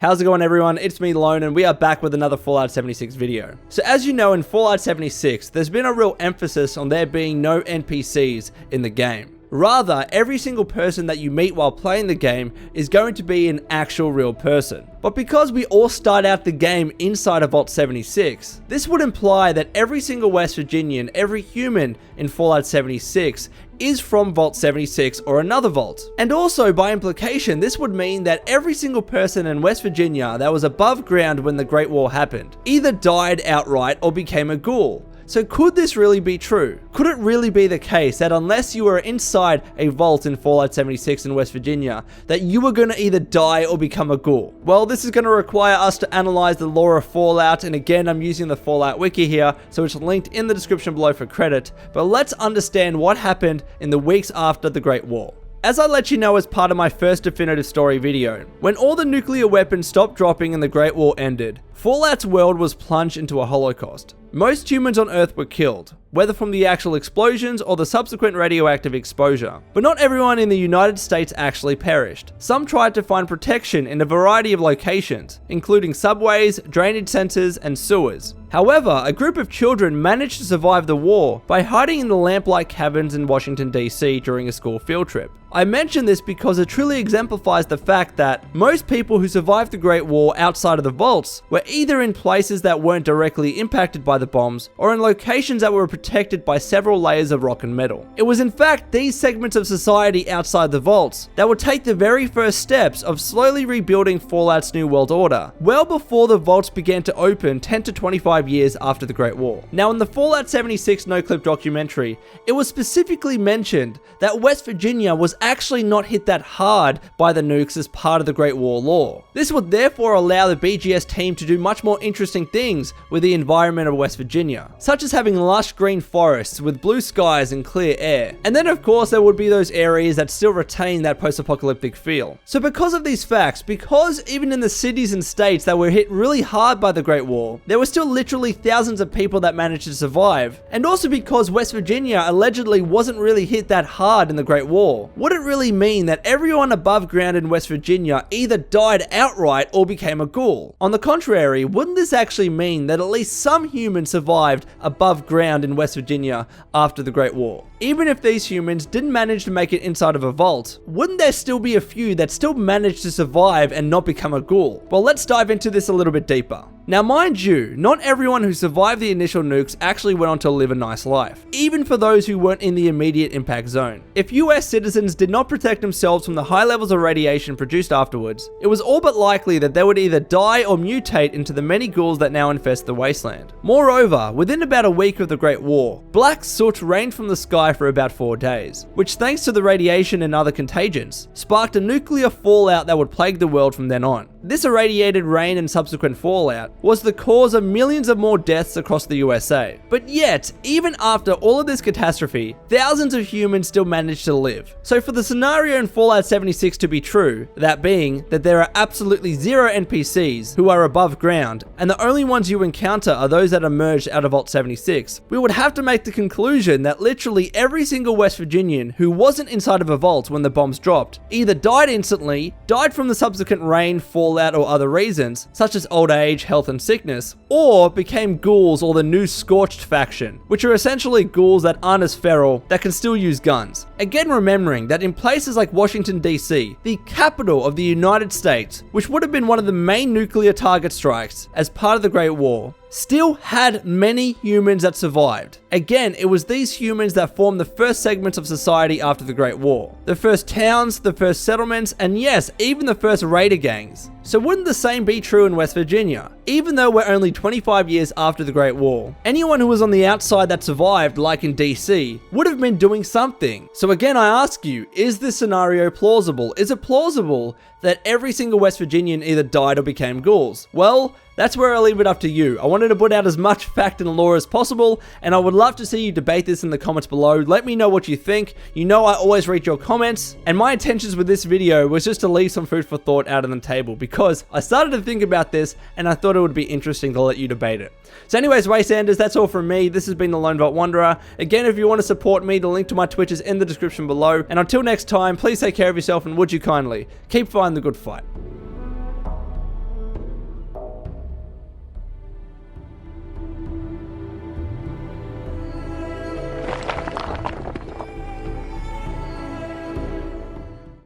How's it going, everyone? It's me, Lone, and we are back with another Fallout 76 video. So as you know, in Fallout 76, there's been a real emphasis on there being no NPCs in the game. Rather, every single person that you meet while playing the game is going to be an actual real person. But because we all start out the game inside of Vault 76, this would imply that every single West Virginian, every human in Fallout 76 is from Vault 76 or another vault. And also, by implication, this would mean that every single person in West Virginia that was above ground when the Great War happened either died outright or became a ghoul. So could this really be true? Could it really be the case that unless you were inside a vault in Fallout 76 in West Virginia, that you were going to either die or become a ghoul? Well, this is going to require us to analyze the lore of Fallout, and again, I'm using the Fallout wiki here, so it's linked in the description below for credit, but let's understand what happened in the weeks after the Great War. As I let you know as part of my first definitive story video, when all the nuclear weapons stopped dropping and the Great War ended, Fallout's world was plunged into a holocaust. Most humans on Earth were killed, whether from the actual explosions or the subsequent radioactive exposure. But not everyone in the United States actually perished. Some tried to find protection in a variety of locations, including subways, drainage centers, and sewers. However, a group of children managed to survive the war by hiding in the lamplight caverns in Washington, D.C. during a school field trip. I mention this because it truly exemplifies the fact that most people who survived the Great War outside of the vaults were either in places that weren't directly impacted by the bombs or in locations that were protected by several layers of rock and metal. It was in fact these segments of society outside the vaults that would take the very first steps of slowly rebuilding Fallout's New World Order, well before the vaults began to open 10 to 25 years after the Great War. Now, in the Fallout 76 no-clip documentary, it was specifically mentioned that West Virginia was actually not hit that hard by the nukes as part of the Great War lore. This would therefore allow the BGS team to do much more interesting things with the environment of West Virginia, such as having lush green forests with blue skies and clear air. And then of course there would be those areas that still retain that post-apocalyptic feel. So because of these facts, because even in the cities and states that were hit really hard by the Great War, there were still literally thousands of people that managed to survive, and also because West Virginia allegedly wasn't really hit that hard in the Great War, would it really mean that everyone above ground in West Virginia either died outright or became a ghoul? On the contrary, wouldn't this actually mean that at least some humans survived above ground in West Virginia after the Great War? Even if these humans didn't manage to make it inside of a vault, wouldn't there still be a few that still managed to survive and not become a ghoul? Well, let's dive into this a little bit deeper. Now, mind you, not everyone who survived the initial nukes actually went on to live a nice life, even for those who weren't in the immediate impact zone. If US citizens did not protect themselves from the high levels of radiation produced afterwards, it was all but likely that they would either die or mutate into the many ghouls that now infest the wasteland. Moreover, within about a week of the Great War, black soot rained from the sky for about 4 days, which, thanks to the radiation and other contagions, sparked a nuclear fallout that would plague the world from then on. This irradiated rain and subsequent fallout was the cause of millions of more deaths across the USA. But yet, even after all of this catastrophe, thousands of humans still managed to live. So for the scenario in Fallout 76 to be true, that being that there are absolutely zero NPCs who are above ground, and the only ones you encounter are those that emerged out of Vault 76, we would have to make the conclusion that literally every single West Virginian who wasn't inside of a vault when the bombs dropped either died instantly, died from the subsequent rain, fallout, or other reasons, such as old age, health, and sickness, or became ghouls or the new Scorched faction, which are essentially ghouls that aren't as feral, that can still use guns. Again, remembering that in places like Washington, D.C., the capital of the United States, which would have been one of the main nuclear target strikes as part of the Great War, still had many humans that survived. Again, it was these humans that formed the first segments of society after the Great War. The first towns, the first settlements, and yes, even the first raider gangs. So wouldn't the same be true in West Virginia? Even though we're only 25 years after the Great War, anyone who was on the outside that survived, like in DC, would have been doing something. So again, I ask you, is this scenario plausible? Is it plausible that every single West Virginian either died or became ghouls? Well, that's where I leave it up to you. I wanted to put out as much fact and lore as possible, and I would love to see you debate this in the comments below. Let me know what you think. You know I always read your comments, and my intentions with this video was just to leave some food for thought out on the table, because I started to think about this, and I thought it would be interesting to let you debate it. So anyways, Wastelanders, that's all from me. This has been the Lone Vault Wanderer. Again, if you want to support me, the link to my Twitch is in the description below. And until next time, please take care of yourself, and would you kindly keep fighting the good fight.